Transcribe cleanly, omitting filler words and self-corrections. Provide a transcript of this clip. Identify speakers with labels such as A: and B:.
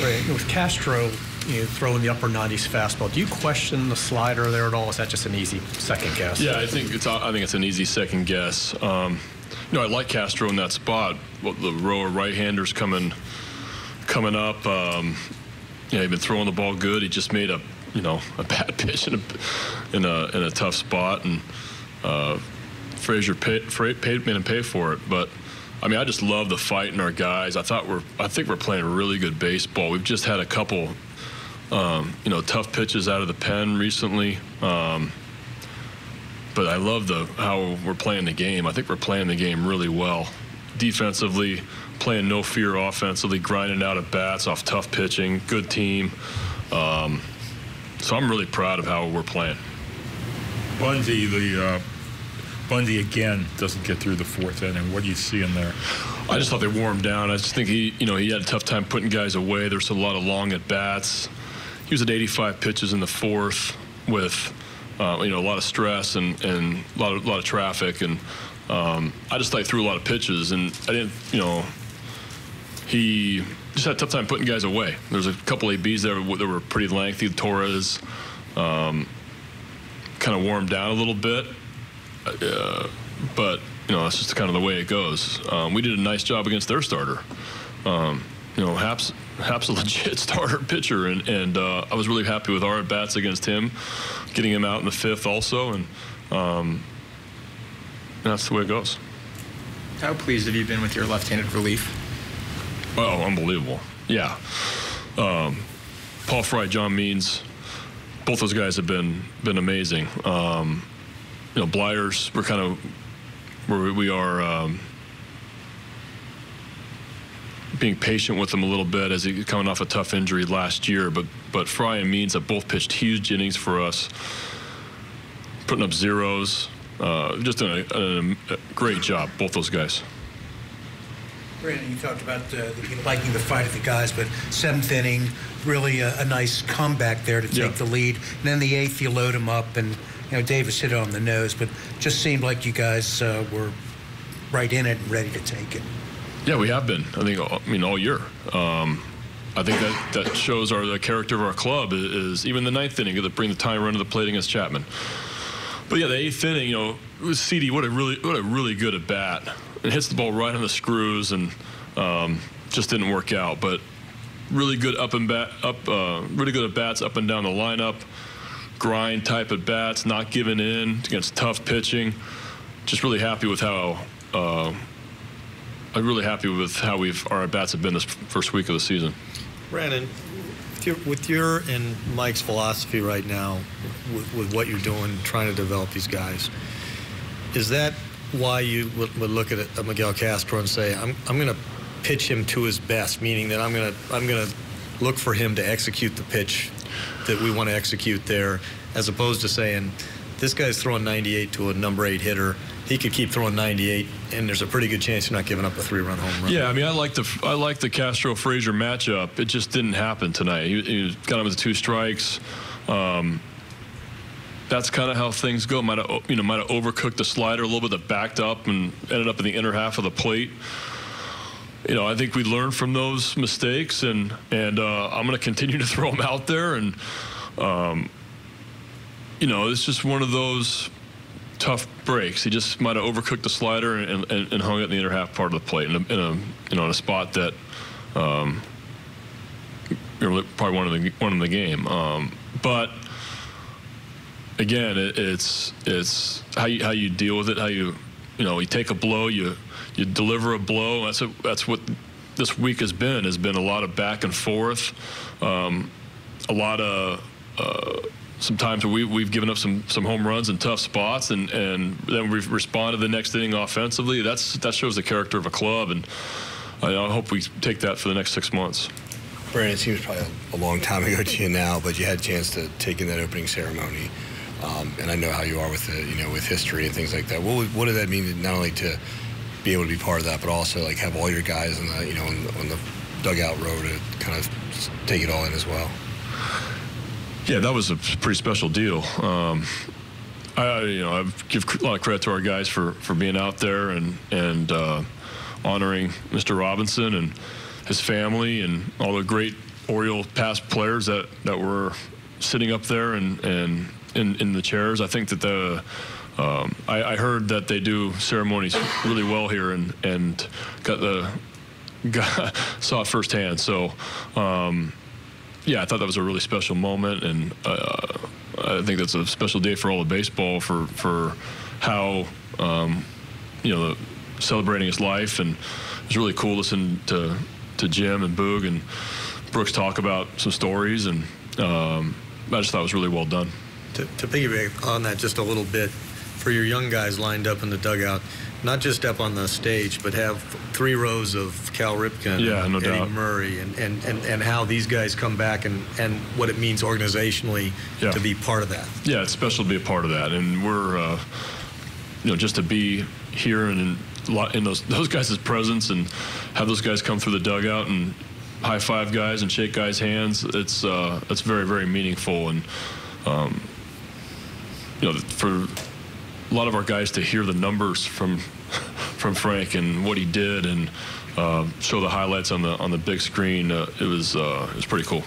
A: Right. With Castro, throwing the upper 90s fastball, do you question the slider there at all? Is that just an easy second guess?
B: Yeah, I think it's an easy second guess. I like Castro in that spot. The row of right-handers coming up. He's been throwing the ball good. He just made a bad pitch in a tough spot, and Frazier made him pay for it. But I just love the fight in our guys. I think we're playing really good baseball. We've just had a couple, tough pitches out of the pen recently. But I love how we're playing the game. I think we're playing the game really well. Defensively, playing no fear offensively, grinding out at bats off tough pitching, good team. So I'm really proud of how we're playing.
C: Bundy again doesn't get through the fourth inning. What do you see in there?
B: I just thought they wore him down. I just think he had a tough time putting guys away. There's a lot of long at bats. He was at 85 pitches in the fourth with a lot of stress and a lot of traffic, and I just thought he threw a lot of pitches, and I didn't he just had a tough time putting guys away. There's a couple ABs there that were pretty lengthy. Torres kind of wore him down a little bit. But that's just kind of the way it goes. We did a nice job against their starter. Hap's a legit starter pitcher, and I was really happy with our at-bats against him, getting him out in the fifth also, and that's the way it goes.
D: How pleased have you been with your left-handed relief?
B: Oh, unbelievable. Yeah. Paul Fry, John Means, both those guys have been amazing. Blyers, we're kind of where we are being patient with him a little bit as he's coming off a tough injury last year. But Fry and Means have both pitched huge innings for us, putting up zeros. Just doing a great job, both those guys.
E: Brandon, you talked about liking the fight of the guys, but seventh inning, really a nice comeback there to take the lead. And then the eighth, you load them up, and Davis hit it on the nose, but just seemed like you guys were right in it and ready to take it.
B: Yeah, we have been. I think all year. I think that shows the character of our club is even the ninth inning to bring the tying run to the plate against Chapman. But yeah, the eighth inning, it was CD. What a really good at bat. It hits the ball right on the screws, and just didn't work out. But really good really good at bats up and down the lineup. Grind type at bats, not giving in against tough pitching. Just really happy with how our at bats have been this first week of the season.
F: Brandon, with your and Mike's philosophy right now, with what you're doing, trying to develop these guys, is that why you would look at Miguel Castro and say, I'm going to pitch him to his best, meaning that I'm going to look for him to execute the pitch that we want to execute there, as opposed to saying, this guy's throwing 98 to a number 8 hitter. He could keep throwing 98, and there's a pretty good chance you're not giving up a 3-run home run.
B: Yeah, I like the Castro-Frazier matchup. It just didn't happen tonight. He got him with 2 strikes. That's kind of how things go. Might have overcooked the slider a little bit, that backed up and ended up in the inner half of the plate. I think we learned from those mistakes, and I'm going to continue to throw them out there. And it's just one of those tough breaks. He just might have overcooked the slider and hung it in the inner half part of the plate in a spot that probably won him the game. But again, it's how you deal with it. How you take a blow, you deliver a blow. That's what this week has been a lot of back and forth, a lot of sometimes we've given up some home runs in tough spots, and then we've responded the next inning offensively. That shows the character of a club, and I hope we take that for the next 6 months.
G: Brandon, it seems probably a long time ago to you now, but you had a chance to take in that opening ceremony. And I know how you are with with history and things like that. What does that mean, not only to be able to be part of that, but also have all your guys on the dugout row to kind of take it all in as well?
B: Yeah, that was a pretty special deal. I give a lot of credit to our guys for being out there and honoring Mr. Robinson and his family and all the great Oriole past players that were sitting up there and in the chairs. I think that I heard that they do ceremonies really well here and saw it firsthand. So, yeah, I thought that was a really special moment, and I think that's a special day for all of baseball for how, celebrating his life. And it was really cool listening to Jim and Boog and Brooks talk about some stories, and I just thought it was really well done.
F: To piggyback on that just a little bit, for your young guys lined up in the dugout, not just up on the stage, but have 3 rows of Cal Ripken,
B: no
F: Eddie
B: doubt.
F: Murray, and how these guys come back and what it means organizationally to be part of that.
B: Yeah, it's special to be a part of that, and we're, just to be here and in those guys' presence and have those guys come through the dugout and high five guys and shake guys' hands. It's very, very meaningful, and for a lot of our guys to hear the numbers from Frank and what he did and show the highlights on the big screen, it was pretty cool.